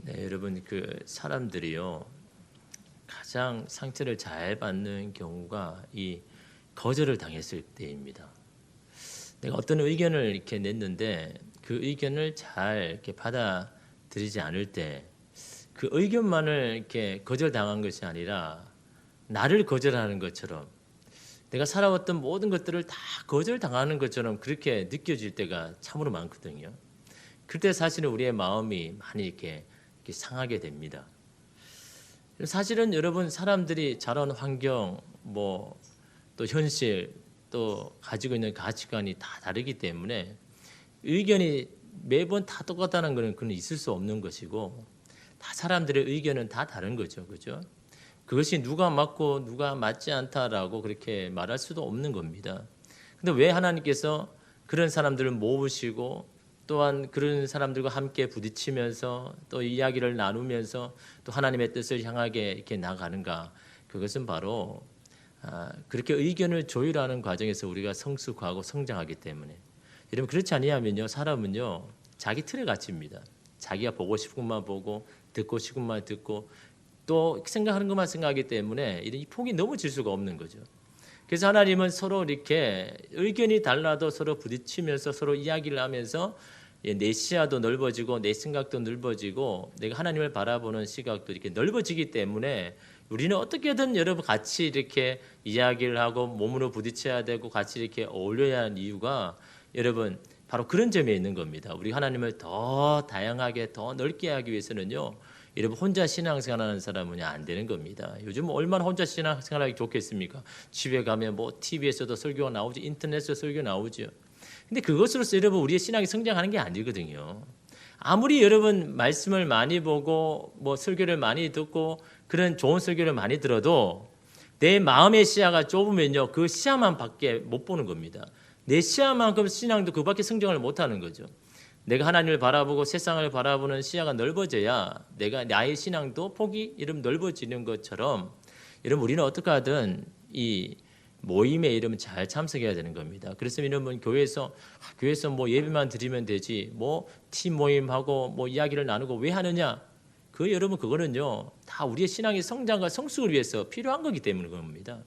네, 여러분 사람들이요 가장 상처를 잘 받는 경우가 이 거절을 당했을 때입니다. 내가 어떤 의견을 이렇게 냈는데 그 의견을 잘 이렇게 받아들이지 않을 때 그 의견만을 이렇게 거절당한 것이 아니라 나를 거절하는 것처럼 내가 살아왔던 모든 것들을 다 거절당하는 것처럼 그렇게 느껴질 때가 참으로 많거든요. 그때 사실은 우리의 마음이 많이 이렇게 상하게 됩니다. 사실은 여러분 사람들이 자란 환경, 또 현실, 또 가지고 있는 가치관이 다 다르기 때문에 의견이 매번 다 똑같다는 것은 그건 있을 수 없는 것이고 다 사람들의 의견은 다 다른 거죠, 그죠? 그것이 누가 맞고 누가 맞지 않다라고 그렇게 말할 수도 없는 겁니다. 근데 왜 하나님께서 그런 사람들을 모으시고 또한 그런 사람들과 함께 부딪히면서 또 이야기를 나누면서 또 하나님의 뜻을 향하게 이렇게 나가는가? 그것은 바로 그렇게 의견을 조율하는 과정에서 우리가 성숙하고 성장하기 때문에. 여러분 그렇지 아니하면요 사람은요 자기 틀에 갇힙니다. 자기가 보고 싶은 것만 보고 듣고 싶은 것만 듣고 또 생각하는 것만 생각하기 때문에 이 폭이 너무 질 수가 없는 거죠. 그래서 하나님은 서로 이렇게 의견이 달라도 서로 부딪히면서 서로 이야기를 하면서 내 시야도 넓어지고 내 생각도 넓어지고 내가 하나님을 바라보는 시각도 이렇게 넓어지기 때문에 우리는 어떻게든 여러분 같이 이렇게 이야기를 하고 몸으로 부딪혀야 되고 같이 이렇게 어울려야 하는 이유가 여러분 바로 그런 점에 있는 겁니다. 우리 하나님을 더 다양하게 더 넓게 하기 위해서는요. 여러분 혼자 신앙생활하는 사람은 안 되는 겁니다. 요즘 얼마나 혼자 신앙생활하기 좋겠습니까? 집에 가면 TV에서도 설교가 나오지, 인터넷에서 설교 나오죠. 근데 그것으로서 여러분 우리의 신앙이 성장하는 게 아니거든요. 아무리 여러분 말씀을 많이 보고 설교를 많이 듣고 그런 좋은 설교를 많이 들어도 내 마음의 시야가 좁으면요 그 시야만 밖에 못 보는 겁니다. 내 시야만큼 신앙도 그 밖에 성장을 못하는 거죠. 내가 하나님을 바라보고 세상을 바라보는 시야가 넓어져야 내가 나의 신앙도 폭이 이름 넓어지는 것처럼 여러분 우리는 어떻게 하든 이 모임에 이러면 잘 참석해야 되는 겁니다. 그래서 여러분 교회에서 예배만 드리면 되지 팀 모임하고 이야기를 나누고 왜 하느냐? 여러분 그거는요 다 우리의 신앙의 성장과 성숙을 위해서 필요한 거기 때문에 그럽니다.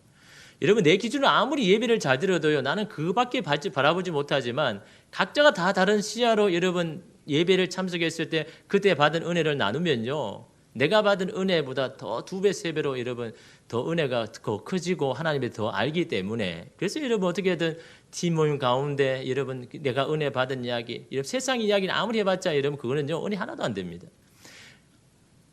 여러분 내 기준으로 아무리 예배를 잘 들어도요 나는 그밖에 바라보지 못하지만 각자가 다 다른 시야로 여러분 예배를 참석했을 때 그때 받은 은혜를 나누면요 내가 받은 은혜보다 더 2배, 3배로 여러분 더 은혜가 더 커지고 하나님을 더 알기 때문에 그래서 여러분 어떻게든 팀 모임 가운데 여러분 내가 은혜 받은 이야기 여러분 세상 이야기는 아무리 해봤자 여러분 그거는요 은혜 하나도 안 됩니다.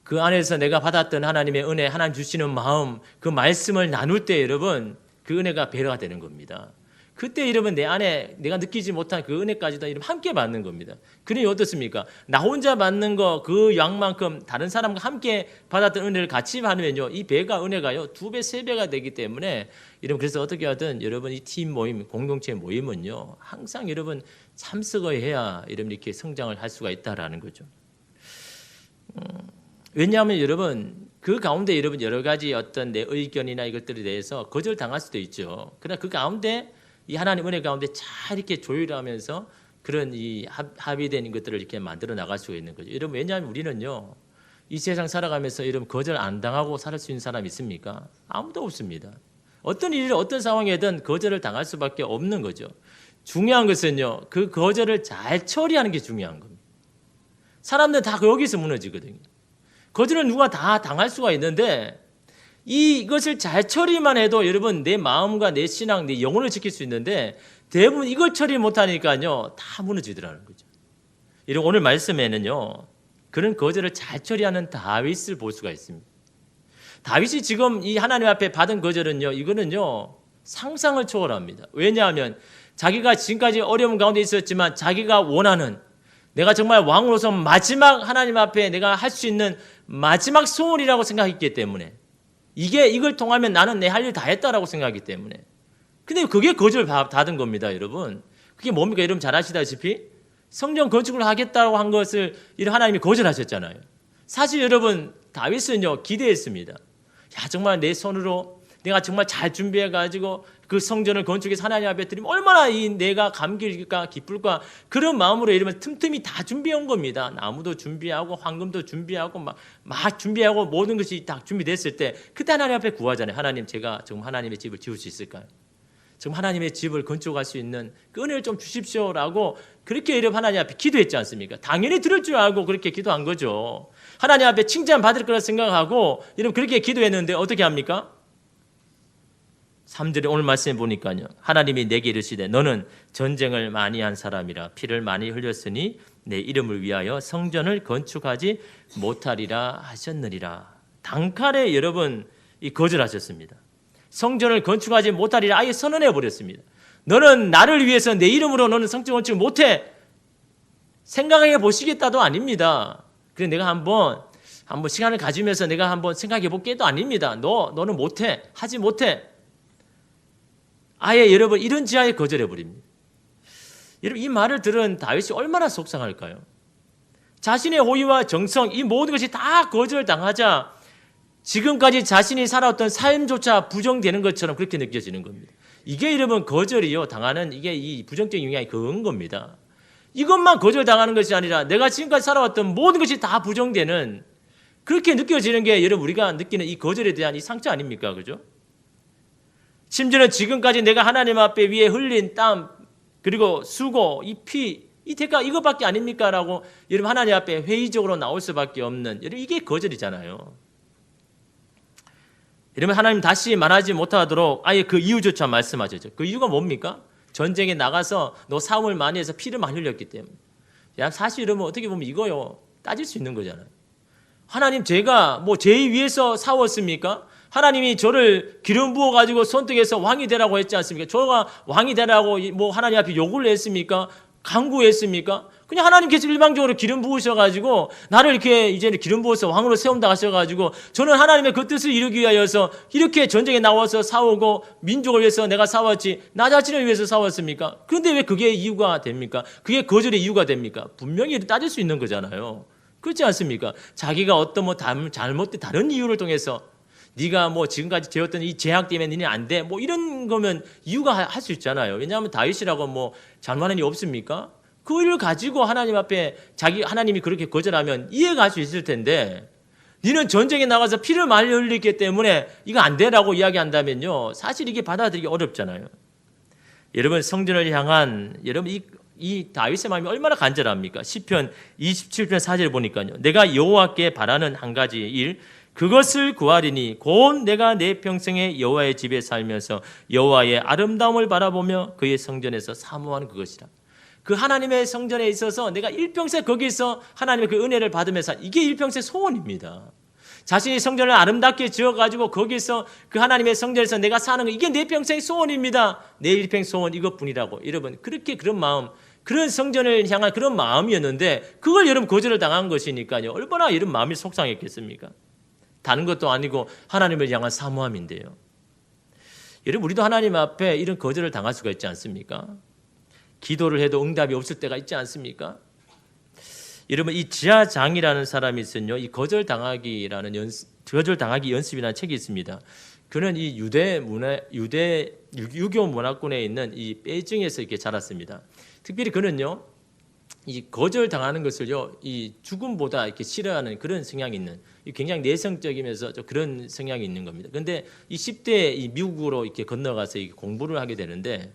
그 안에서 내가 받았던 하나님의 은혜, 하나님 주시는 마음, 그 말씀을 나눌 때 여러분 그 은혜가 배려가 되는 겁니다. 그때 여러분 내 안에 내가 느끼지 못한 그 은혜까지도 여러분 함께 받는 겁니다. 그러니 어떻습니까? 나 혼자 받는 거 그 양만큼 다른 사람과 함께 받았던 은혜를 같이 받으면요 이 배가 은혜가요 2배, 3배가 되기 때문에 여러분 그래서 어떻게 하든 여러분 이 팀 모임, 공동체 모임은요 항상 여러분 참석을 해야 여러분 이렇게 성장을 할 수가 있다라는 거죠. 왜냐하면 여러분 그 가운데 여러분 여러 가지 어떤 내 의견이나 이것들에 대해서 거절당할 수도 있죠. 그러나 그 가운데 이 하나님 은혜 가운데 잘 이렇게 조율하면서 그런 이 합의된 것들을 이렇게 만들어 나갈 수가 있는 거죠. 여러분 왜냐하면 우리는요 이 세상 살아가면서 여러분 거절 안 당하고 살 수 있는 사람 있습니까? 아무도 없습니다. 어떤 일, 어떤 상황에든 거절을 당할 수밖에 없는 거죠. 중요한 것은요 그 거절을 잘 처리하는 게 중요한 겁니다. 사람들은 다 여기서 무너지거든요. 거절은 누가 다 당할 수가 있는데 이것을 잘 처리만 해도 여러분 내 마음과 내 신앙, 내 영혼을 지킬 수 있는데 대부분 이걸 처리 못하니까요 다 무너지더라는 거죠. 이런 오늘 말씀에는요 그런 거절을 잘 처리하는 다윗을 볼 수가 있습니다. 다윗이 지금 이 하나님 앞에 받은 거절은요 이거는요 상상을 초월합니다. 왜냐하면 자기가 지금까지 어려움 가운데 있었지만 자기가 원하는 내가 정말 왕으로서 마지막 하나님 앞에 내가 할 수 있는 마지막 소원이라고 생각했기 때문에 이걸 통하면 나는 내 할 일 다 했다라고 생각하기 때문에 근데 그게 거절 받은 겁니다. 여러분 그게 뭡니까? 여러분 잘 아시다시피 성전 건축을 하겠다고 한 것을 하나님이 거절하셨잖아요. 사실 여러분 다윗은요 기대했습니다. 야 정말 내 손으로 내가 정말 잘 준비해가지고 그 성전을 건축해서 하나님 앞에 드리면 얼마나 이 내가 감길까 기쁠까 그런 마음으로 이러면 틈틈이 다 준비해 온 겁니다. 나무도 준비하고 황금도 준비하고 막 준비하고 모든 것이 다 준비됐을 때 그때 하나님 앞에 구하잖아요. 하나님 제가 정말 하나님의 집을 지을 수 있을까요? 정말 하나님의 집을 건축할 수 있는 그 은혜를 좀 주십시오라고 그렇게 이름 하나님 앞에 기도했지 않습니까? 당연히 들을 줄 알고 그렇게 기도한 거죠. 하나님 앞에 칭찬받을 거라 생각하고 여러분 그렇게 기도했는데 어떻게 합니까? 3절에 오늘 말씀해 보니까요. 하나님이 내게 이르시되 너는 전쟁을 많이 한 사람이라 피를 많이 흘렸으니 내 이름을 위하여 성전을 건축하지 못하리라 하셨느니라. 단칼에 여러분 이 거절하셨습니다. 성전을 건축하지 못하리라 아예 선언해 버렸습니다. 너는 나를 위해서 내 이름으로 너는 성전 건축을 못해. 생각해 보시겠다도 아닙니다. 그래 내가 한번 시간을 가지면서 내가 한번 생각해 볼게도 아닙니다. 너는 못해. 하지 못해. 아예 여러분 이런 지하에 거절해 버립니다. 여러분 이 말을 들은 다윗이 얼마나 속상할까요? 자신의 호의와 정성 이 모든 것이 다 거절당하자 지금까지 자신이 살아왔던 삶조차 부정되는 것처럼 그렇게 느껴지는 겁니다. 이게 여러분 거절이요 당하는 이게 이 부정적인 영향이 그런 겁니다. 이것만 거절당하는 것이 아니라 내가 지금까지 살아왔던 모든 것이 다 부정되는 그렇게 느껴지는 게 여러분 우리가 느끼는 이 거절에 대한 이 상처 아닙니까? 그죠? 심지어는 지금까지 내가 하나님 앞에 위에 흘린 땀 그리고 수고 이 피 이 대가 이것밖에 아닙니까? 라고 여러분 하나님 앞에 회의적으로 나올 수밖에 없는 여러분 이게 거절이잖아요. 여러분 하나님 다시 말하지 못하도록 아예 그 이유조차 말씀하셨죠. 그 이유가 뭡니까? 전쟁에 나가서 너 싸움을 많이 해서 피를 많이 흘렸기 때문에. 사실 여러분 어떻게 보면 이거요 따질 수 있는 거잖아요. 하나님 제가 제 위해서 싸웠습니까? 하나님이 저를 기름 부어가지고 선택해서 왕이 되라고 했지 않습니까? 저가 왕이 되라고 하나님 앞에 요구를 했습니까? 강구했습니까? 그냥 하나님께서 일방적으로 기름 부으셔가지고 나를 이렇게 이제 기름 부어서 왕으로 세운다 하셔가지고 저는 하나님의 그 뜻을 이루기 위하여서 이렇게 전쟁에 나와서 싸우고 민족을 위해서 내가 싸웠지 나 자신을 위해서 싸웠습니까? 그런데 왜 그게 이유가 됩니까? 그게 거절의 이유가 됩니까? 분명히 따질 수 있는 거잖아요. 그렇지 않습니까? 자기가 어떤 잘못된 다른 이유를 통해서 네가 지금까지 되었던 이 제약 때문에 너는 안 돼. 이런 거면 이유가 할 수 있잖아요. 왜냐하면 다윗이라고 잘못한 일 없습니까? 그 일을 가지고 하나님 앞에 하나님이 그렇게 거절하면 이해가 할 수 있을 텐데 너는 전쟁에 나가서 피를 많이 흘리기 때문에 이거 안 되라고 이야기한다면요. 사실 이게 받아들이기 어렵잖아요. 여러분 성전을 향한 여러분 이 다윗의 마음이 얼마나 간절합니까? 시편 27편 4절 보니까요. 내가 여호와께 바라는 한 가지 일 그것을 구하리니 곧 내가 내 평생에 여호와의 집에 살면서 여호와의 아름다움을 바라보며 그의 성전에서 사모하는 그것이라. 그 하나님의 성전에 있어서 내가 일평생 거기서 하나님의 그 은혜를 받으면서 이게 일평생 소원입니다. 자신이 성전을 아름답게 지어가지고 거기서 그 하나님의 성전에서 내가 사는 거 이게 내 평생 소원입니다. 내 일평생 소원 이것뿐이라고. 여러분 그렇게 그런 마음 그런 성전을 향한 그런 마음이었는데 그걸 여러분 거절을 당한 것이니까요. 얼마나 이런 마음이 속상했겠습니까? 다른 것도 아니고 하나님을 향한 사모함인데요. 여러분 우리도 하나님 앞에 이런 거절을 당할 수가 있지 않습니까? 기도를 해도 응답이 없을 때가 있지 않습니까? 여러분 이 지하장이라는 사람이 있으면요. 이 거절당하기 연습이라는 책이 있습니다. 그는 이 유교 문화권에 있는 이 베이징에서 이렇게 자랐습니다. 특별히 그는요. 이 거절당하는 것을요, 이 죽음보다 이렇게 싫어하는 그런 성향이 있는, 굉장히 내성적이면서 그런 성향이 있는 겁니다. 그런데 이 10대 이 미국으로 이렇게 건너가서 이 공부를 하게 되는데,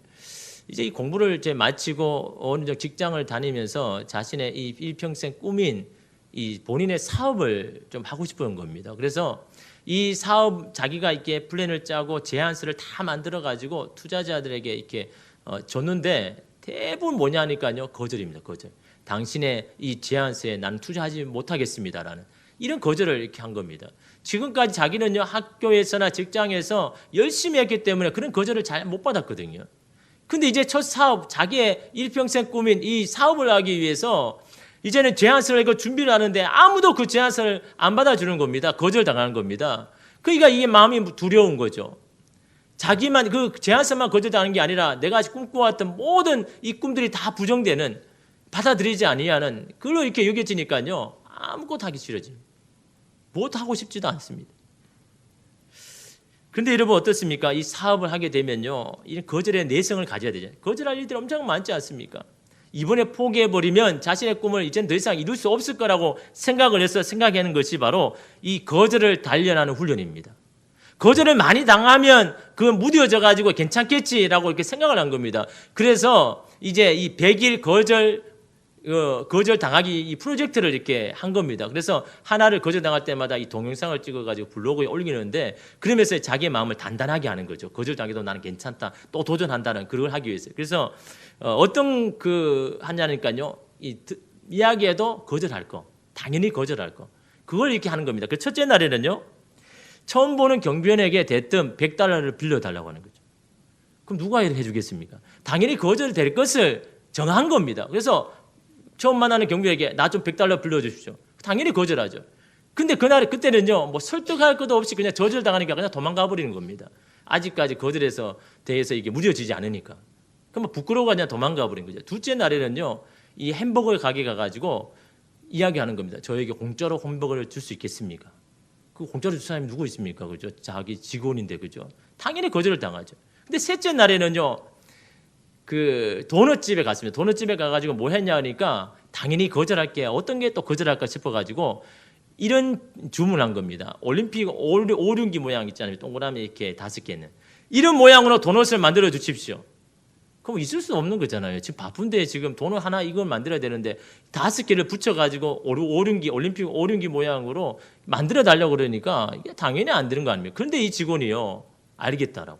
이제 이 공부를 이제 마치고 어느 정도 직장을 다니면서 자신의 이 일평생 꿈인 이 본인의 사업을 좀 하고 싶은 겁니다. 그래서 이 사업 자기가 이렇게 플랜을 짜고 제안서를 다 만들어 가지고 투자자들에게 이렇게 줬는데 대부분 뭐냐니까요, 거절입니다. 거절. 당신의 이 제안서에 나는 투자하지 못하겠습니다라는 이런 거절을 이렇게 한 겁니다. 지금까지 자기는요 학교에서나 직장에서 열심히 했기 때문에 그런 거절을 잘 못 받았거든요. 근데 이제 첫 사업, 자기의 일평생 꿈인 이 사업을 하기 위해서 이제는 제안서를 이거 준비를 하는데 아무도 그 제안서를 안 받아주는 겁니다. 거절당하는 겁니다. 그러니까 이게 마음이 두려운 거죠. 자기만 그 제안서만 거절당하는 게 아니라 내가 꿈꿔왔던 모든 이 꿈들이 다 부정되는 받아들이지 아니하는 그걸로 이렇게 여겨지니까요 아무것도 하기 싫어집니다. 못 하고 싶지도 않습니다. 그런데 여러분 어떻습니까? 이 사업을 하게 되면요, 이런 거절의 내성을 가져야 되잖아요. 거절할 일들이 엄청 많지 않습니까? 이번에 포기해버리면 자신의 꿈을 이제는 더 이상 이룰 수 없을 거라고 생각을 해서 생각하는 것이 바로 이 거절을 단련하는 훈련입니다. 거절을 많이 당하면 그건 무뎌져 가지고 괜찮겠지라고 이렇게 생각을 한 겁니다. 그래서 이제 이 100일 거절 당하기 이 프로젝트를 이렇게 한 겁니다. 그래서 하나를 거절 당할 때마다 이 동영상을 찍어 가지고 블로그에 올리는데, 그러면서 자기의 마음을 단단하게 하는 거죠. 거절 당해도 나는 괜찮다, 또 도전한다는 그걸 하기 위해서. 그래서 어떤 하냐니까요, 이야기에도 거절할 거, 당연히 거절할 거, 그걸 이렇게 하는 겁니다. 그 첫째 날에는요, 처음 보는 경비원에게 대뜸 $100를 빌려달라고 하는 거죠. 그럼 누가 해주겠습니까? 당연히 거절될 것을 정한 겁니다. 그래서 처음 만나는 경비에게 나 좀 $100 빌려주십시오. 당연히 거절하죠. 근데 그때는요, 뭐 설득할 것도 없이 그냥 저절당하니까 그냥 도망가 버리는 겁니다. 아직까지 거절해서 대해서 이게 무뎌지지 않으니까. 그럼 부끄러워 그냥 도망가 버린 거죠. 둘째 날에는요, 이 햄버거 가게 가가지고 이야기하는 겁니다. 저에게 공짜로 햄버거를 줄 수 있겠습니까? 그 공짜로 줄 사람이 누구 있습니까? 그죠? 자기 직원인데, 그죠? 당연히 거절을 당하죠. 근데 셋째 날에는요, 그 도넛집에 갔습니다. 도넛집에 가가지고 뭐 했냐 하니까 당연히 거절할게. 어떤 게 또 거절할까 싶어가지고 이런 주문한 겁니다. 올림픽 오륜기 모양 있잖아요. 동그라미 이렇게 5개는. 이런 모양으로 도넛을 만들어 주십시오. 그럼 있을 수 없는 거잖아요. 지금 바쁜데 지금 도넛 하나 이걸 만들어야 되는데 5개를 붙여가지고 올림픽 오륜기 모양으로 만들어 달라고 그러니까 이게 당연히 안 되는 거 아닙니까? 그런데 이 직원이요, 알겠다라고.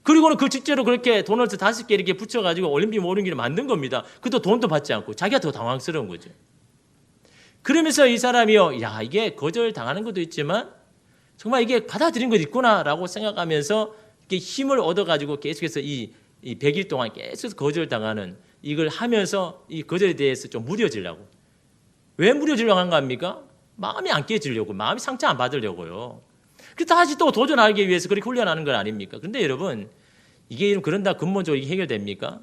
그리고는 그 실제로 그렇게 도넛 5개 이렇게 붙여가지고 올림픽 오륜기를 만든 겁니다. 그것도 돈도 받지 않고 자기가 더 당황스러운 거죠. 그러면서 이 사람이요, 야, 이게 거절 당하는 것도 있지만 정말 이게 받아들인 것도 있구나라고 생각하면서 이렇게 힘을 얻어가지고 계속해서 이 100일 동안 계속 거절당하는 이걸 하면서 이 거절에 대해서 좀 무뎌지려고. 왜 무뎌지려고 한 거 아닙니까? 마음이 안 깨지려고, 마음이 상처 안 받으려고요. 그래서 다시 또 도전하기 위해서 그렇게 훈련하는 건 아닙니까? 그런데 여러분, 이게 그런다 근본적으로 이게 해결됩니까?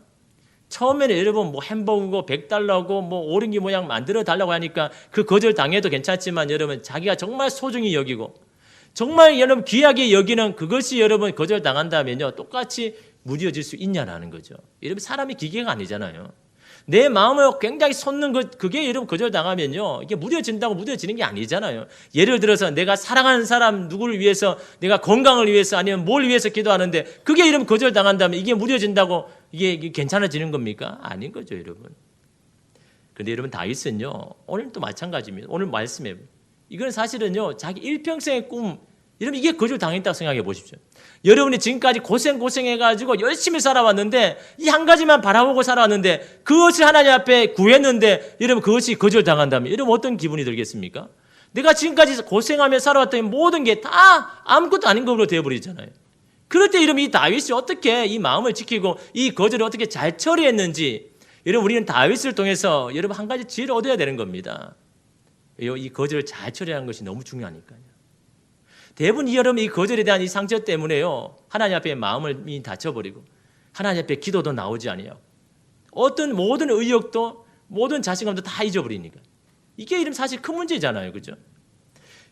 처음에는 여러분 뭐 햄버거고 $100고 뭐 오륜기 모양 만들어 달라고 하니까 그 거절 당해도 괜찮지만, 여러분 자기가 정말 소중히 여기고 정말 여러분 귀하게 여기는 그것이 여러분 거절 당한다면요, 똑같이 무뎌질 수 있냐라는 거죠. 여러분 사람이 기계가 아니잖아요. 내 마음을 굉장히 솟는 것, 그게 여러분 거절당하면요, 이게 무뎌진다고 무뎌지는 게 아니잖아요. 예를 들어서 내가 사랑하는 사람 누구를 위해서, 내가 건강을 위해서 아니면 뭘 위해서 기도하는데 그게 여러분 거절당한다면 이게 무뎌진다고 이게 괜찮아지는 겁니까? 아닌 거죠, 여러분. 그런데 여러분 다윗은요, 오늘 또 마찬가지입니다. 오늘 말씀에 이건 사실은요, 자기 일평생의 꿈, 여러분 이게 거절당했다고 생각해 보십시오. 여러분이 지금까지 고생해가지고 열심히 살아왔는데 이 한 가지만 바라보고 살아왔는데 그것을 하나님 앞에 구했는데 여러분 그것이 거절당한다면 여러분 어떤 기분이 들겠습니까? 내가 지금까지 고생하며 살아왔던 모든 게 다 아무것도 아닌 것으로 되어버리잖아요. 그럴 때 여러분 이 다윗이 어떻게 이 마음을 지키고 이 거절을 어떻게 잘 처리했는지, 여러분 우리는 다윗을 통해서 여러분 한 가지 지혜를 얻어야 되는 겁니다. 이 거절을 잘 처리하는 것이 너무 중요하니까요. 대부분 여러분 이 거절에 대한 이 상처 때문에요, 하나님 앞에 마음을 닫혀버리고 하나님 앞에 기도도 나오지 않아요. 어떤 모든 의욕도 모든 자신감도 다 잊어버리니까 이게 이름 사실 큰 문제잖아요, 그죠?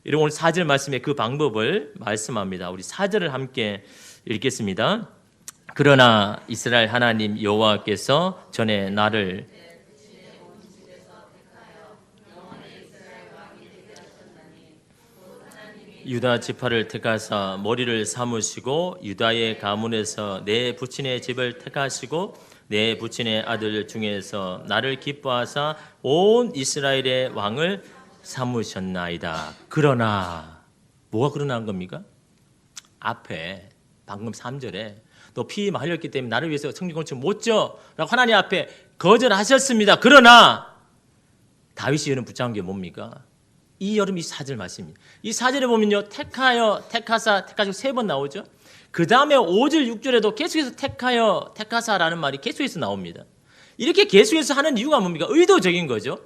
여러분 오늘 4절 말씀에 그 방법을 말씀합니다. 우리 4절을 함께 읽겠습니다. 그러나 이스라엘 하나님 여호와께서 전에 나를 유다 지파를 택하사 머리를 삼으시고 유다의 가문에서 내 부친의 집을 택하시고 내 부친의 아들 중에서 나를 기뻐하사 온 이스라엘의 왕을 삼으셨나이다. 그러나 뭐가 그러나한 겁니까? 앞에 방금 3절에 너 피 흘렸기 때문에 나를 위해서 성리공치 못 져 라고 하나님 앞에 거절하셨습니다. 그러나 다윗이 이런 붙잡은 게 뭡니까? 이 여름 이 4절 말씀입니다. 이 4절에 보면요, 택하여, 택하사, 택하시고 3번 나오죠. 그 다음에 5절, 6절에도 계속해서 택하여, 택하사라는 말이 계속해서 나옵니다. 이렇게 계속해서 하는 이유가 뭡니까? 의도적인 거죠.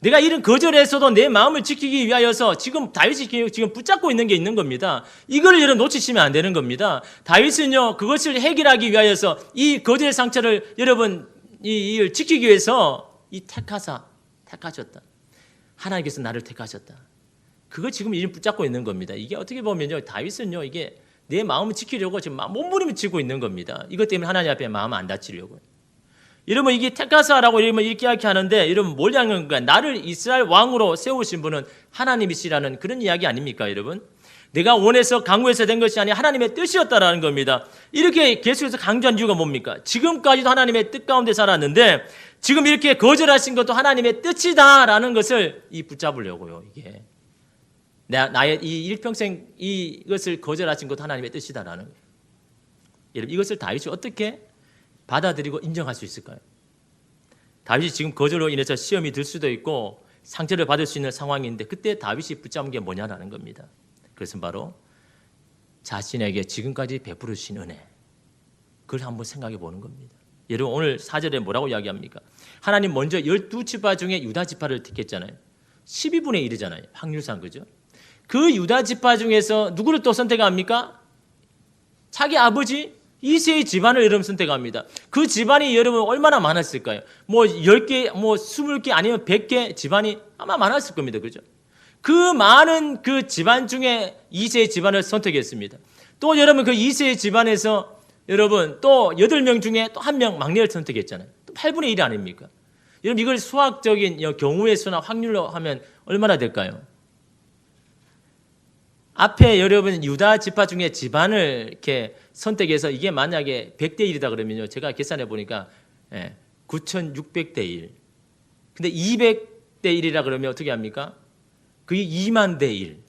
내가 이런 거절에서도 내 마음을 지키기 위하여서 지금 다윗이 지금 붙잡고 있는 게 있는 겁니다. 이걸 여러분 놓치시면 안 되는 겁니다. 다윗은요, 그것을 해결하기 위하여서 이 거절의 상처를 여러분 이걸 지키기 위해서 이 택하셨다. 하나님께서 나를 택하셨다. 그거 지금 이름 붙잡고 있는 겁니다. 이게 어떻게 보면요, 다윗은요, 이게 내 마음을 지키려고 지금 몸부림치고 있는 겁니다. 이것 때문에 하나님 앞에 마음 안 다치려고요. 여러분 이게 택하사라고 이렇게 이야기하는데 여러분 뭘 이야기하는 거야? 나를 이스라엘 왕으로 세우신 분은 하나님이시라는 그런 이야기 아닙니까 여러분? 내가 원해서 강구해서 된 것이 아니라 하나님의 뜻이었다라는 겁니다. 이렇게 계속해서 강조한 이유가 뭡니까? 지금까지도 하나님의 뜻 가운데 살았는데 지금 이렇게 거절하신 것도 하나님의 뜻이다라는 것을 붙잡으려고요. 이게 나의 이 일평생 이것을 거절하신 것도 하나님의 뜻이다라는 거예요. 여러분 이것을 다윗이 어떻게 받아들이고 인정할 수 있을까요? 다윗이 지금 거절로 인해서 시험이 들 수도 있고 상처를 받을 수 있는 상황인데 그때 다윗이 붙잡은 게 뭐냐라는 겁니다. 그것은 바로 자신에게 지금까지 베푸르신 은혜, 그걸 한번 생각해 보는 겁니다. 여러분 오늘 4절에 뭐라고 이야기합니까? 하나님 먼저 12지파 중에 유다지파를 택했잖아요. 12분의 1이잖아요. 확률상 그죠? 그 유다지파 중에서 누구를 또 선택합니까? 자기 아버지 이새의 집안을 여러분 선택합니다. 그 집안이 여러분 얼마나 많았을까요? 뭐 10개, 뭐 20개 아니면 100개 집안이 아마 많았을 겁니다. 그죠? 그 많은 그 집안 중에 이새의 집안을 선택했습니다. 또 여러분 그 이새의 집안에서 여러분 또 8명 중에 또 1명 막내를 선택했잖아요. 또 8분의 1 아닙니까? 여러분 이걸 수학적인 경우의 수나 확률로 하면 얼마나 될까요? 앞에 여러분 유다 지파 중에 집안을 이렇게 선택해서 이게 만약에 100대 1이다 그러면요. 제가 계산해 보니까 9,600대 1. 근데 200대 1이라 그러면 어떻게 합니까? 그게 2만 대 1.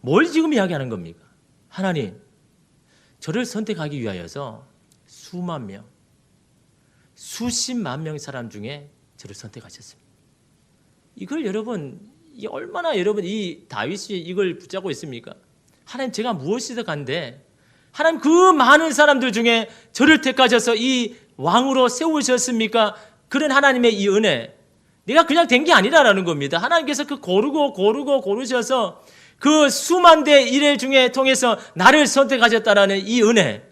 뭘 지금 이야기하는 겁니까? 하나님, 저를 선택하기 위하여서 수만 명, 수십만 명 사람 중에 저를 선택하셨습니다. 이걸 여러분, 이 얼마나 여러분 이 다윗이 이걸 붙잡고 있습니까? 하나님 제가 무엇이든 간데 하나님 그 많은 사람들 중에 저를 택하셔서 이 왕으로 세우셨습니까? 그런 하나님의 이 은혜, 내가 그냥 된 게 아니라는 겁니다. 하나님께서 그 고르셔서 그 수만 대 1회 중에 통해서 나를 선택하셨다라는 이 은혜,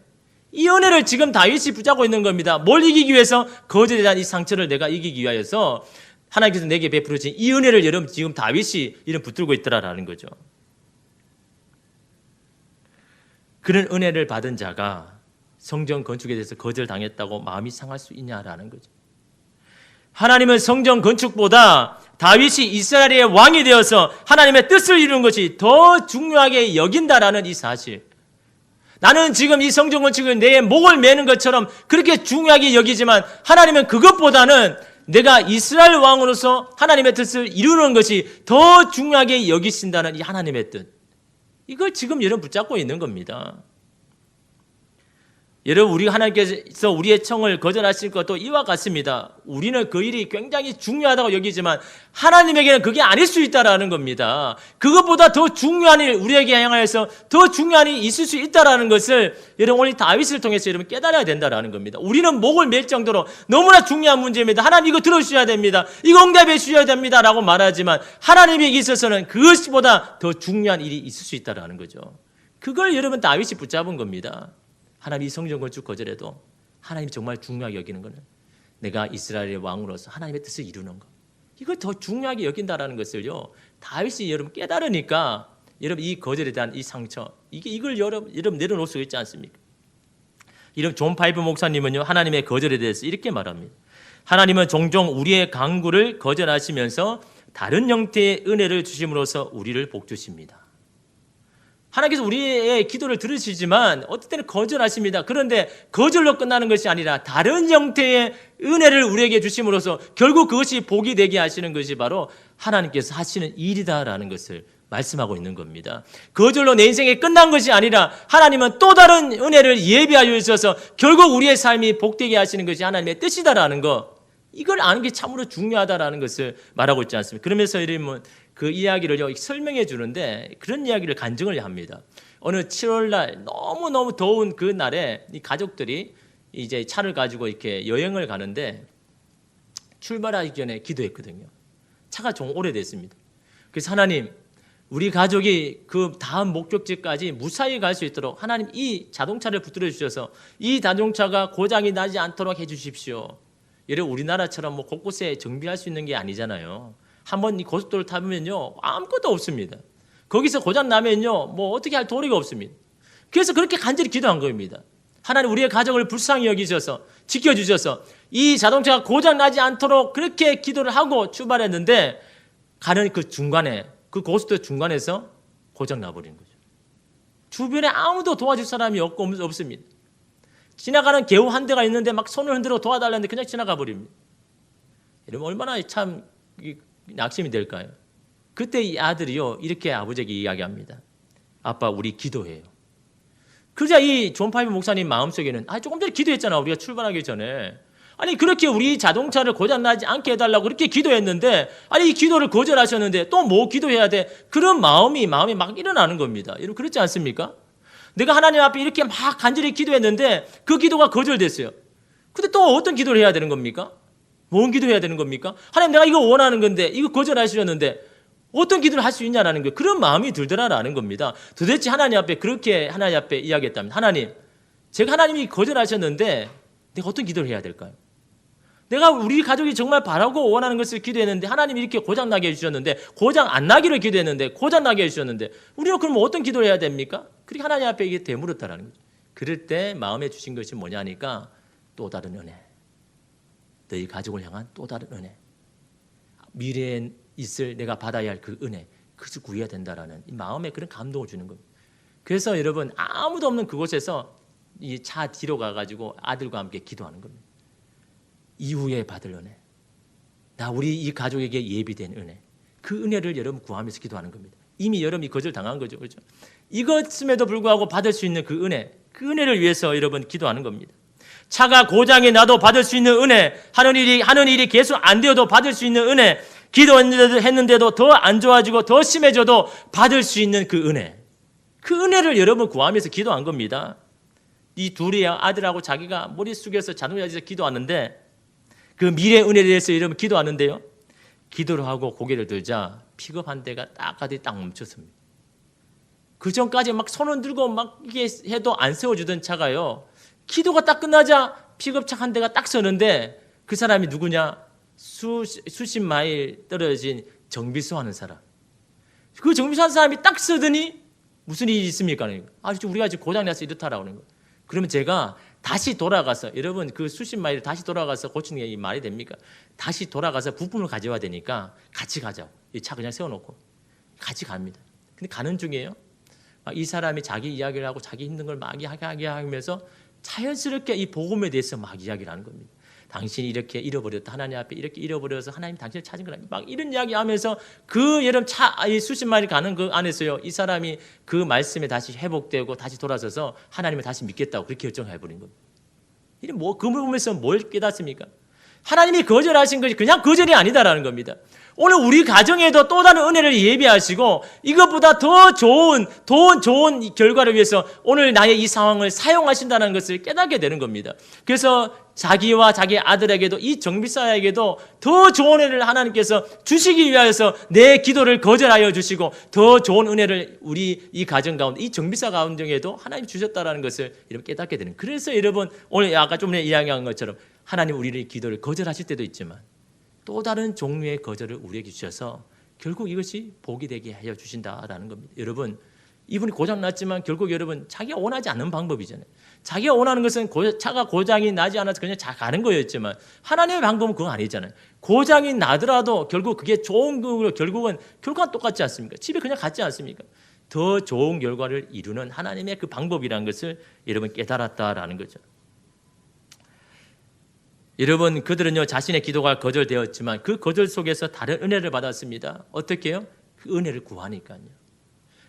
이 은혜를 지금 다윗이 붙잡고 있는 겁니다. 뭘 이기기 위해서? 거절에 대한 이 상처를 내가 이기기 위하여서 하나님께서 내게 베풀어진 이 은혜를 여러분 지금 다윗이 이런 붙들고 있더라라는 거죠. 그런 은혜를 받은 자가 성전 건축에 대해서 거절당했다고 마음이 상할 수 있냐라는 거죠. 하나님은 성전 건축보다 다윗이 이스라엘의 왕이 되어서 하나님의 뜻을 이루는 것이 더 중요하게 여긴다라는 이 사실. 나는 지금 이 성전 건축을 내 목을 매는 것처럼 그렇게 중요하게 여기지만 하나님은 그것보다는 내가 이스라엘 왕으로서 하나님의 뜻을 이루는 것이 더 중요하게 여기신다는 이 하나님의 뜻. 이걸 지금 여러분 붙잡고 있는 겁니다. 여러분 우리 하나님께서 우리의 청을 거절하실 것도 이와 같습니다. 우리는 그 일이 굉장히 중요하다고 여기지만 하나님에게는 그게 아닐 수 있다라는 겁니다. 그것보다 더 중요한 일, 우리에게 향하여서 더 중요한 일이 있을 수 있다라는 것을 여러분 오늘 다윗을 통해서 여러분 깨달아야 된다라는 겁니다. 우리는 목을 맬 정도로 너무나 중요한 문제입니다. 하나님 이거 들어주셔야 됩니다. 이거 응답해 주셔야 됩니다. 라고 말하지만 하나님에게 있어서는 그것보다 더 중요한 일이 있을 수 있다라는 거죠. 그걸 여러분 다윗이 붙잡은 겁니다. 하나님 이 성전 건축 거절해도 하나님이 정말 중요하게 여기는 것은 내가 이스라엘의 왕으로서 하나님의 뜻을 이루는 것. 이걸 더 중요하게 여긴다라는 것을요. 다윗이 여러분 깨달으니까 여러분 이 거절에 대한 이 상처, 이걸 여러분 내려놓을 수 있지 않습니까? 이런 존 파이브 목사님은요. 하나님의 거절에 대해서 이렇게 말합니다. 하나님은 종종 우리의 간구를 거절하시면서 다른 형태의 은혜를 주심으로써 우리를 복주십니다. 하나님께서 우리의 기도를 들으시지만 어떨 때는 거절하십니다. 그런데 거절로 끝나는 것이 아니라 다른 형태의 은혜를 우리에게 주심으로써 결국 그것이 복이 되게 하시는 것이 바로 하나님께서 하시는 일이다라는 것을 말씀하고 있는 겁니다. 거절로 내 인생이 끝난 것이 아니라 하나님은 또 다른 은혜를 예비하여 주셔서 결국 우리의 삶이 복되게 하시는 것이 하나님의 뜻이다라는 것, 이걸 아는 게 참으로 중요하다라는 것을 말하고 있지 않습니까? 그러면서 이러면 그 이야기를 설명해 주는데 그런 이야기를 간증을 합니다. 어느 7월 날 너무너무 더운 그 날에 이 가족들이 이제 차를 가지고 이렇게 여행을 가는데 출발하기 전에 기도했거든요. 차가 좀 오래됐습니다. 그래서 하나님, 우리 가족이 그 다음 목적지까지 무사히 갈 수 있도록 하나님 이 자동차를 붙들어 주셔서 이 자동차가 고장이 나지 않도록 해 주십시오. 여러분 우리나라처럼 뭐 곳곳에 정비할 수 있는 게 아니잖아요. 한번 이 고속도로를 타면요 아무것도 없습니다. 거기서 고장 나면요 뭐 어떻게 할 도리가 없습니다. 그래서 그렇게 간절히 기도한 겁니다. 하나님 우리의 가정을 불쌍히 여기셔서 지켜주셔서 이 자동차가 고장나지 않도록 그렇게 기도를 하고 출발했는데 가는 그 중간에 그 고속도로 중간에서 고장나버리는 거죠. 주변에 아무도 도와줄 사람이 없습니다. 지나가는 개우 한 대가 있는데 막 손을 흔들어 도와달라는데 그냥 지나가 버립니다. 여러분 얼마나 참 낙심이 될까요? 그때 이 아들이요 이렇게 아버지에게 이야기합니다. 아빠 우리 기도해요. 그러자 이 존 파이브 목사님 마음속에는 조금 전에 기도했잖아 우리가 출발하기 전에. 아니 그렇게 우리 자동차를 고장나지 않게 해달라고 그렇게 기도했는데 아니 이 기도를 거절하셨는데 또 뭐 기도해야 돼? 그런 마음이 막 일어나는 겁니다. 여러분 그렇지 않습니까? 내가 하나님 앞에 이렇게 막 간절히 기도했는데 그 기도가 거절됐어요. 근데 또 어떤 기도를 해야 되는 겁니까? 뭔 기도해야 되는 겁니까? 하나님 내가 이거 원하는 건데 이거 거절하시려는데 어떤 기도를 할 수 있냐라는 거예요. 그런 마음이 들더라라는 겁니다. 도대체 하나님 앞에 그렇게 하나님 앞에 이야기했다면 하나님 제가 하나님이 거절하셨는데 내가 어떤 기도를 해야 될까요? 내가 우리 가족이 정말 바라고 원하는 것을 기도했는데 하나님이 이렇게 고장나게 해주셨는데 고장 안 나기를 기도했는데 고장나게 해주셨는데 우리는 그럼 어떤 기도를 해야 됩니까? 그렇게 하나님 앞에 이게 되물었다라는 거죠. 그럴 때 마음에 주신 것이 뭐냐니까 또 다른 은혜. 너희 가족을 향한 또 다른 은혜. 미래에 있을 내가 받아야 할 그 은혜. 그것을 구해야 된다라는 이 마음에 그런 감동을 주는 겁니다. 그래서 여러분 아무도 없는 그곳에서 이 차 뒤로 가가지고 아들과 함께 기도하는 겁니다. 이후에 받을 은혜. 우리 이 가족에게 예비된 은혜. 그 은혜를 여러분 구하면서 기도하는 겁니다. 이미 여러분이 거절당한 거죠. 그렇죠? 이것임에도 불구하고 받을 수 있는 그 은혜를 위해서 여러분 기도하는 겁니다. 차가 고장이 나도 받을 수 있는 은혜, 하는 일이 계속 안 되어도 받을 수 있는 은혜, 기도했는데도 더 안 좋아지고 더 심해져도 받을 수 있는 그 은혜. 그 은혜를 여러분 구하면서 기도한 겁니다. 이 둘이 아들하고 자기가 머리 숙여서 자동차에서 기도하는데 그 미래 은혜에 대해서 여러분 기도하는데요. 기도를 하고 고개를 들자 픽업 한 대가 딱 멈췄습니다. 그 전까지 막 손을 들고 막 이게 해도 안 세워주던 차가요. 기도가 딱 끝나자 픽업차 한 대가 딱 서는데 그 사람이 누구냐? 수십 마일 떨어진 정비소 하는 사람. 그 정비소 하는 사람이 딱 서더니 무슨 일이 있습니까? 우리가 지금 고장나서 이렇다라고 하는 거예요. 그러면 제가 다시 돌아가서 여러분 그 수십 마일을 다시 돌아가서 고치는 게 말이 됩니까? 다시 돌아가서 부품을 가져와야 되니까 같이 가자고. 이 차 그냥 세워놓고 같이 갑니다. 근데 가는 중이에요. 이 사람이 자기 이야기를 하고 자기 힘든 걸 막 이야기하면서 자연스럽게 이 복음에 대해서 막 이야기를 하는 겁니다. 당신이 이렇게 잃어버렸다. 하나님 앞에 이렇게 잃어버려서 하나님 당신을 찾은 거라. 막 이런 이야기하면서 그 여러분 수십 마일 가는 그 안에서요. 이 사람이 그 말씀에 다시 회복되고 다시 돌아서서 하나님을 다시 믿겠다고 그렇게 결정해버린 겁니다. 이게 그 부분에서 뭘 깨닫습니까? 하나님이 거절하신 것이 그냥 거절이 아니다라는 겁니다. 오늘 우리 가정에도 또 다른 은혜를 예비하시고 이것보다 더 좋은 결과를 위해서 오늘 나의 이 상황을 사용하신다는 것을 깨닫게 되는 겁니다. 그래서 자기와 자기 아들에게도 이 정비사에게도 더 좋은 은혜를 하나님께서 주시기 위하여서 내 기도를 거절하여 주시고 더 좋은 은혜를 우리 이 가정 가운데 이 정비사 가운데에도 하나님 주셨다는 것을 여러분 깨닫게 되는. 그래서 여러분 오늘 아까 좀 전에 이야기한 것처럼 하나님 우리의 기도를 거절하실 때도 있지만 또 다른 종류의 거절을 우리에게 주셔서 결국 이것이 복이 되게 하여 주신다라는 겁니다. 여러분 이분이 고장났지만 결국 여러분 자기가 원하지 않는 방법이잖아요. 자기가 원하는 것은 차가 고장이 나지 않아서 그냥 가는 거였지만 하나님의 방법은 그건 아니잖아요. 고장이 나더라도 결국 그게 좋은 거로 결국은 결과는 똑같지 않습니까? 집에 그냥 갔지 않습니까? 더 좋은 결과를 이루는 하나님의 그 방법이라는 것을 여러분 깨달았다라는 거죠. 여러분 그들은요 자신의 기도가 거절되었지만 그 거절 속에서 다른 은혜를 받았습니다. 어떻게 해요? 그 은혜를 구하니까요.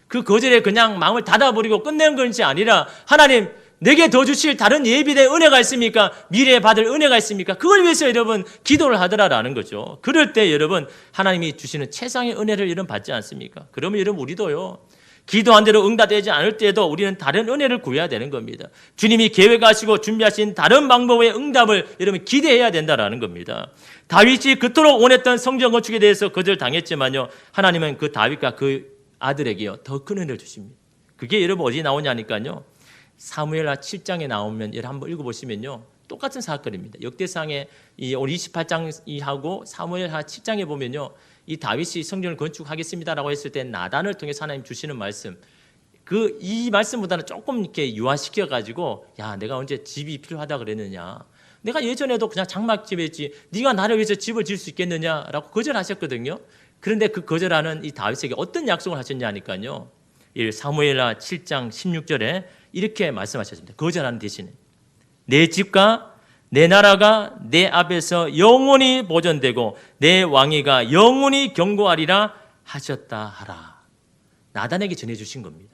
그 거절에 그냥 마음을 닫아버리고 끝낸 것이 아니라 하나님 내게 더 주실 다른 예비된 은혜가 있습니까? 미래에 받을 은혜가 있습니까? 그걸 위해서 여러분 기도를 하더라라는 거죠. 그럴 때 여러분 하나님이 주시는 최상의 은혜를 여러분 받지 않습니까? 그러면 여러분 우리도요. 기도한 대로 응답되지 않을 때에도 우리는 다른 은혜를 구해야 되는 겁니다. 주님이 계획하시고 준비하신 다른 방법의 응답을 여러분 기대해야 된다라는 겁니다. 다윗이 그토록 원했던 성전 건축에 대해서 거절당했지만요. 하나님은 그 다윗과 그 아들에게요. 더 큰 은혜를 주십니다. 그게 여러분 어디 나오냐니까요. 사무엘하 7장에 나오면 여러분 한번 읽어보시면요. 똑같은 사건입니다. 역대상의 오늘 28장하고 사무엘하 7장에 보면요. 이 다윗이 성전을 건축하겠습니다라고 했을 때 나단을 통해서 하나님 주시는 말씀 이 말씀보다는 조금 이렇게 유화시켜 가지고 야, 내가 언제 집이 필요하다 그랬느냐? 내가 예전에도 그냥 장막집에 있지. 네가 나를 위해서 집을 지을 수 있겠느냐라고 거절하셨거든요. 그런데 그 거절하는 이 다윗에게 어떤 약속을 하셨냐니까요. 1 사무엘하 7장 16절에 이렇게 말씀하셨습니다. 거절하는 대신에 내 집과 내 나라가 내 앞에서 영원히 보존되고 내 왕위가 영원히 견고하리라 하셨다 하라. 나단에게 전해주신 겁니다.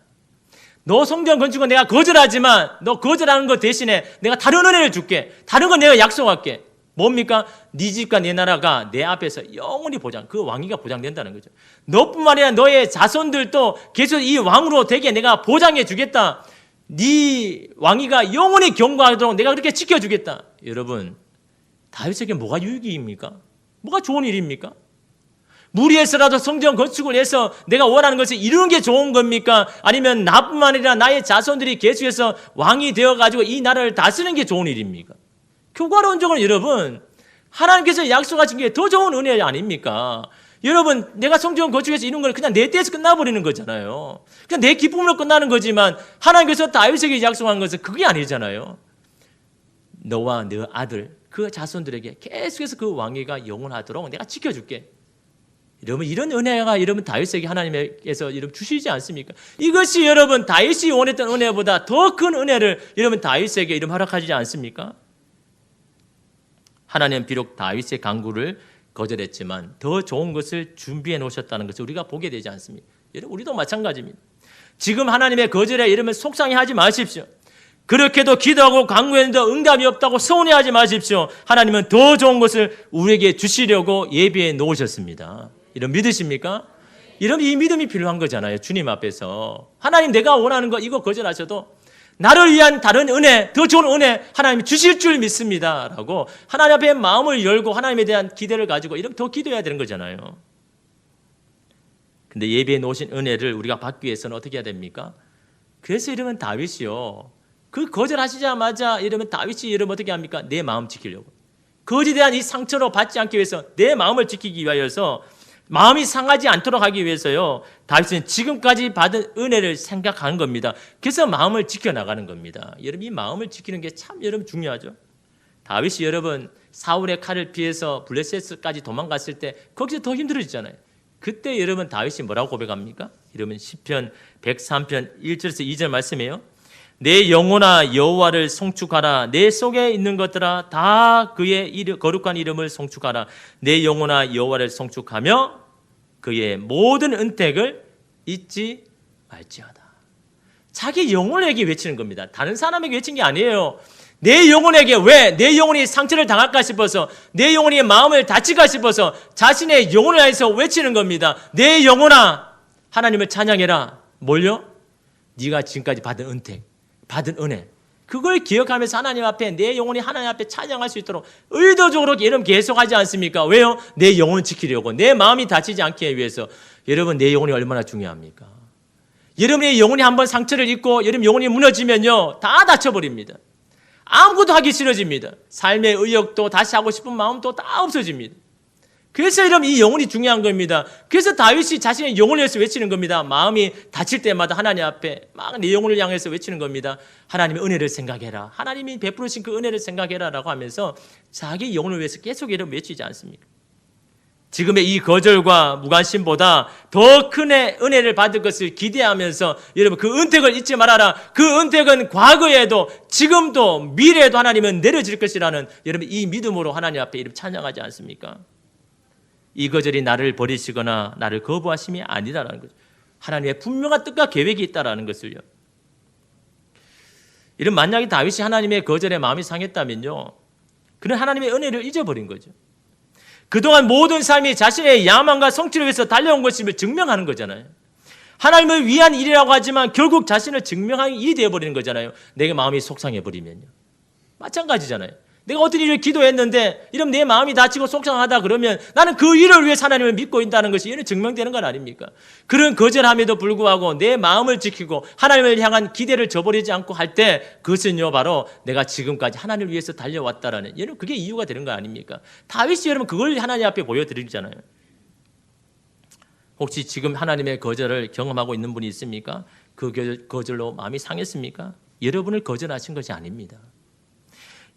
너 성전 건축은 내가 거절하지만 너 거절하는 것 대신에 내가 다른 은혜를 줄게. 다른 건 내가 약속할게. 뭡니까? 네 집과 내 나라가 내 앞에서 영원히 그 왕위가 보장된다는 거죠. 너뿐만 아니라 너의 자손들도 계속 이 왕으로 되게 내가 보장해 주겠다. 네 왕위가 영원히 견고하도록 내가 그렇게 지켜주겠다. 여러분, 다윗에게 뭐가 유익입니까? 뭐가 좋은 일입니까? 무리해서라도 성전 건축을 해서 내가 원하는 것을 이루는 게 좋은 겁니까? 아니면 나뿐만 아니라 나의 자손들이 계속해서 왕이 되어가지고 이 나라를 다스리는 게 좋은 일입니까? 교과론적으로 여러분, 하나님께서 약속하신 게 더 좋은 은혜 아닙니까? 여러분, 내가 성전 건축해서 이룬 건 그냥 내 때에서 끝나버리는 거잖아요. 그냥 내 기쁨으로 끝나는 거지만 하나님께서 다윗에게 약속한 것은 그게 아니잖아요. 너와 너 아들, 그 자손들에게 계속해서 그 왕위가 영원하도록 내가 지켜줄게. 여러분, 이런 은혜가 여러분 다윗에게 하나님께서 여러분 주시지 않습니까? 이것이 여러분 다윗이 원했던 은혜보다 더 큰 은혜를 여러분 다윗에게 여러분 허락하지 않습니까? 하나님은 비록 다윗의 간구를 거절했지만 더 좋은 것을 준비해 놓으셨다는 것을 우리가 보게 되지 않습니까? 여러분, 우리도 마찬가지입니다. 지금 하나님의 거절에 이러면 속상해하지 마십시오. 그렇게도 기도하고 간구했는데 응답이 없다고 서운해하지 마십시오. 하나님은 더 좋은 것을 우리에게 주시려고 예비해 놓으셨습니다. 이런 믿으십니까? 이런 이 믿음이 필요한 거잖아요. 주님 앞에서 하나님, 내가 원하는 거 이거 거절하셔도 나를 위한 다른 은혜, 더 좋은 은혜 하나님이 주실 줄 믿습니다 라고 하나님 앞에 마음을 열고 하나님에 대한 기대를 가지고 이렇게 더 기도해야 되는 거잖아요. 근데 예비해 놓으신 은혜를 우리가 받기 위해서는 어떻게 해야 됩니까? 그래서 이러면 다윗이요, 그 거절하시자마자 이러면 다윗이 이러면 어떻게 합니까? 내 마음 지키려고, 거짓에 대한 이 상처로 받지 않기 위해서 내 마음을 지키기 위하여서, 마음이 상하지 않도록 하기 위해서요, 다윗은 지금까지 받은 은혜를 생각하는 겁니다. 그래서 마음을 지켜나가는 겁니다. 여러분, 이 마음을 지키는 게 참 여러분 중요하죠. 다윗이 여러분 사울의 칼을 피해서 블레셋까지 도망갔을 때 거기서 더 힘들어지잖아요. 그때 여러분 다윗이 뭐라고 고백합니까? 여러분 시편 103편 1절에서 2절 말씀이에요. 내 영혼아 여호와를 송축하라. 내 속에 있는 것들아 다 그의 거룩한 이름을 송축하라. 내 영혼아 여호와를 송축하며 그의 모든 은택을 잊지 말지어다. 자기 영혼에게 외치는 겁니다. 다른 사람에게 외친 게 아니에요. 내 영혼에게. 왜? 내 영혼이 상처를 당할까 싶어서, 내 영혼이 마음을 다칠까 싶어서 자신의 영혼을 향해서 외치는 겁니다. 내 영혼아 하나님을 찬양해라. 뭘요? 네가 지금까지 받은 은택, 받은 은혜, 그걸 기억하면서 하나님 앞에, 내 영혼이 하나님 앞에 찬양할 수 있도록 의도적으로 여러분 계속하지 않습니까? 왜요? 내 영혼을 지키려고, 내 마음이 다치지 않기 위해서. 여러분, 내 영혼이 얼마나 중요합니까? 여러분의 영혼이 한번 상처를 입고 여러분 영혼이 무너지면요, 다 다쳐버립니다. 아무것도 하기 싫어집니다. 삶의 의욕도, 다시 하고 싶은 마음도 다 없어집니다. 그래서 여러분 이 영혼이 중요한 겁니다. 그래서 다윗이 자신의 영혼을 위해서 외치는 겁니다. 마음이 다칠 때마다 하나님 앞에 막 내 영혼을 향해서 외치는 겁니다. 하나님의 은혜를 생각해라. 하나님이 베풀으신 그 은혜를 생각해라 라고 하면서 자기 영혼을 위해서 계속 여러분 외치지 않습니까? 지금의 이 거절과 무관심보다 더 큰 은혜를 받을 것을 기대하면서 여러분 그 은택을 잊지 말아라. 그 은택은 과거에도 지금도 미래에도 하나님은 내려질 것이라는 여러분 이 믿음으로 하나님 앞에 이름 찬양하지 않습니까? 이 거절이 나를 버리시거나 나를 거부하심이 아니다라는 거죠. 하나님의 분명한 뜻과 계획이 있다라는 것을요. 이런 만약에 다윗이 하나님의 거절에 마음이 상했다면요, 그는 하나님의 은혜를 잊어버린 거죠. 그동안 모든 삶이 자신의 야망과 성취를 위해서 달려온 것임을 증명하는 거잖아요. 하나님을 위한 일이라고 하지만 결국 자신을 증명하는 일이 되어버리는 거잖아요. 내게 마음이 속상해버리면요. 마찬가지잖아요. 내가 어떤 일을 기도했는데 이러면 내 마음이 다치고 속상하다 그러면 나는 그 일을 위해 하나님을 믿고 있다는 것이 이는 증명되는 건 아닙니까? 그런 거절함에도 불구하고 내 마음을 지키고 하나님을 향한 기대를 저버리지 않고 할 때 그것은요 바로 내가 지금까지 하나님을 위해서 달려왔다라는, 여러분 그게 이유가 되는 거 아닙니까? 다윗이 여러분 그걸 하나님 앞에 보여드리잖아요. 혹시 지금 하나님의 거절을 경험하고 있는 분이 있습니까? 그 거절로 마음이 상했습니까? 여러분을 거절하신 것이 아닙니다.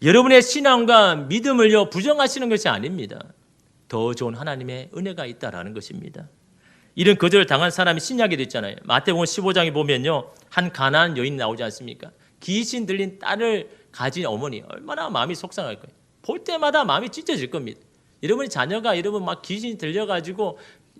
여러분의 신앙과 믿음을요 부정하시는 것이 아닙니다. 더 좋은 하나님의 은혜가 있다라는 것입니다. 이런 거절을 당한 사람이 신약에도 있잖아요. 마태복음 15장에 보면요, 한 가나안 여인이 나오지 않습니까? 귀신 들린 딸을 가진 어머니, 얼마나 마음이 속상할 거예요. 볼 때마다 마음이 찢어질 겁니다. 여러분의 자녀가 여러분 막 귀신이 들려가지고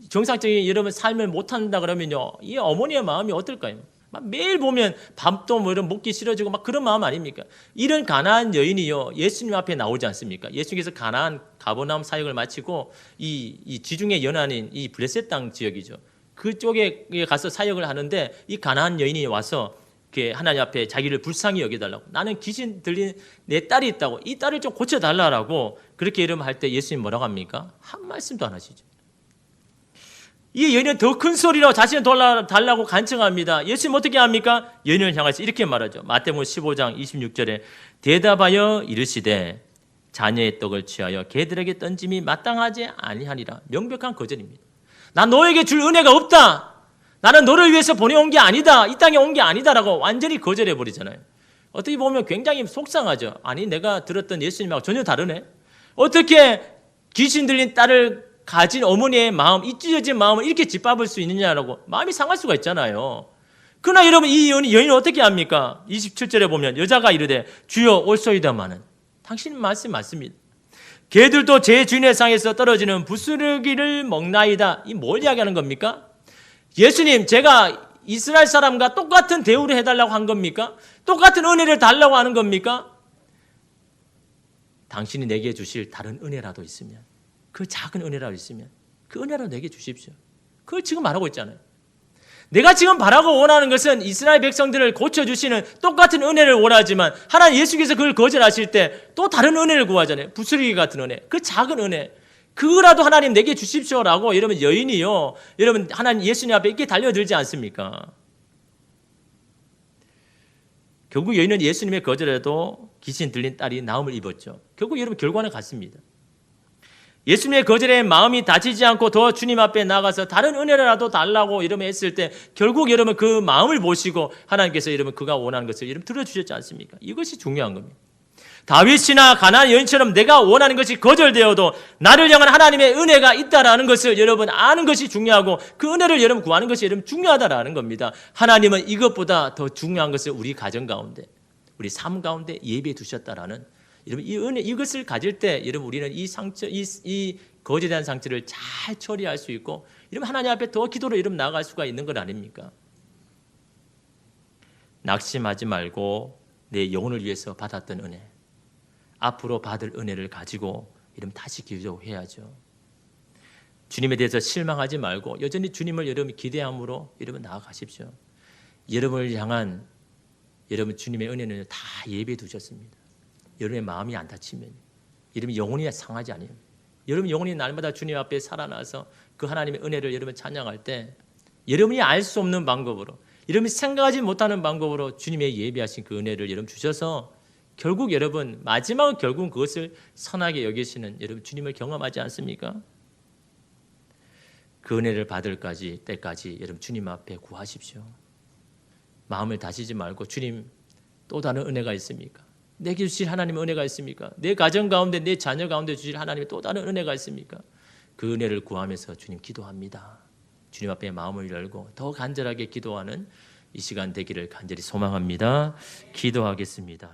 정상적인 여러분 삶을 못한다 그러면요, 이 어머니의 마음이 어떨까요? 막 매일 보면 밥도 뭐 이런 먹기 싫어지고 막 그런 마음 아닙니까? 이런 가나안 여인이요 예수님 앞에 나오지 않습니까? 예수님께서 가나안 가버나움 사역을 마치고 이 지중해 연안인 이 블레셋 땅 지역이죠. 그쪽에 가서 사역을 하는데 이 가나안 여인이 와서 하나님 앞에 자기를 불쌍히 여겨달라고, 나는 귀신 들린 내 딸이 있다고, 이 딸을 좀 고쳐달라고 그렇게 이름을 할 때 예수님 뭐라고 합니까? 한 말씀도 안 하시죠. 이 여인은 더 큰 소리로 자신을 달라고 간청합니다. 예수님 어떻게 합니까? 여인을 향해서 이렇게 말하죠. 마태복음 15장 26절에 대답하여 이르시되 자녀의 떡을 취하여 개들에게 던짐이 마땅하지 아니하니라. 명백한 거절입니다. 나 너에게 줄 은혜가 없다. 나는 너를 위해서 보내온 게 아니다. 이 땅에 온 게 아니다라고 완전히 거절해버리잖아요. 어떻게 보면 굉장히 속상하죠. 아니 내가 들었던 예수님하고 전혀 다르네. 어떻게 귀신 들린 딸을 가진 어머니의 마음, 이 찢어진 마음을 이렇게 짓밟을 수 있느냐라고 마음이 상할 수가 있잖아요. 그러나 여러분 이 여인은 어떻게 합니까? 27절에 보면 여자가 이르되 주여 올소이다마는, 당신 말씀 맞습니다. 개들도 제 주인의 상에서 떨어지는 부스러기를 먹나이다. 이 뭘 이야기하는 겁니까? 예수님, 제가 이스라엘 사람과 똑같은 대우를 해달라고 한 겁니까? 똑같은 은혜를 달라고 하는 겁니까? 당신이 내게 주실 다른 은혜라도 있으면, 그 작은 은혜라도 있으면 그 은혜라도 내게 주십시오. 그걸 지금 말하고 있잖아요. 내가 지금 바라고 원하는 것은 이스라엘 백성들을 고쳐주시는 똑같은 은혜를 원하지만 하나님 예수께서 그걸 거절하실 때 또 다른 은혜를 구하잖아요. 부스러기 같은 은혜, 그 작은 은혜, 그거라도 하나님 내게 주십시오라고 여러분 여인이요, 여러분 하나님 예수님 앞에 이렇게 달려들지 않습니까? 결국 여인은 예수님의 거절에도 귀신 들린 딸이 나음을 입었죠. 결국 여러분 결과는 같습니다. 예수님의 거절에 마음이 다치지 않고 더 주님 앞에 나가서 다른 은혜라도 달라고 여러분 했을 때 결국 여러분 그 마음을 보시고 하나님께서 여러분 그가 원하는 것을 여러분 들어주셨지 않습니까? 이것이 중요한 겁니다. 다윗이나 가나안 여인처럼 내가 원하는 것이 거절되어도 나를 향한 하나님의 은혜가 있다라는 것을 여러분 아는 것이 중요하고 그 은혜를 여러분 구하는 것이 여러분 중요하다라는 겁니다. 하나님은 이것보다 더 중요한 것을 우리 가정 가운데, 우리 삶 가운데 예비해 두셨다라는, 여러분 이 은혜, 이것을 가질 때 여러분 우리는 이 상처, 이 거절에 대한 상처를 잘 처리할 수 있고 여러분 하나님 앞에 더 기도로 여러분 나아갈 수가 있는 것 아닙니까? 낙심하지 말고 내 영혼을 위해서 받았던 은혜, 앞으로 받을 은혜를 가지고 여러분 다시 기도해야죠. 주님에 대해서 실망하지 말고 여전히 주님을 여러분 기대함으로 여러분 나아가십시오. 여러분을 향한 여러분 주님의 은혜는 다 예비해 두셨습니다. 여러분의 마음이 안 다치면, 여러분 영혼이 상하지 않아요. 여러분 영혼이 날마다 주님 앞에 살아나서 그 하나님의 은혜를 여러분 찬양할 때 여러분이 알 수 없는 방법으로, 여러분이 생각하지 못하는 방법으로 주님의 예비하신 그 은혜를 여러분 주셔서 결국 여러분 마지막은 결국은 그것을 선하게 여기시는 여러분 주님을 경험하지 않습니까? 그 은혜를 받을 때까지 여러분 주님 앞에 구하십시오. 마음을 다치지 말고 주님 또 다른 은혜가 있습니까? 내게 주실 하나님의 은혜가 있습니까? 내 가정 가운데 내 자녀 가운데 주실 하나님의 또 다른 은혜가 있습니까? 그 은혜를 구하면서 주님 기도합니다. 주님 앞에 마음을 열고 더 간절하게 기도하는 이 시간 되기를 간절히 소망합니다. 기도하겠습니다.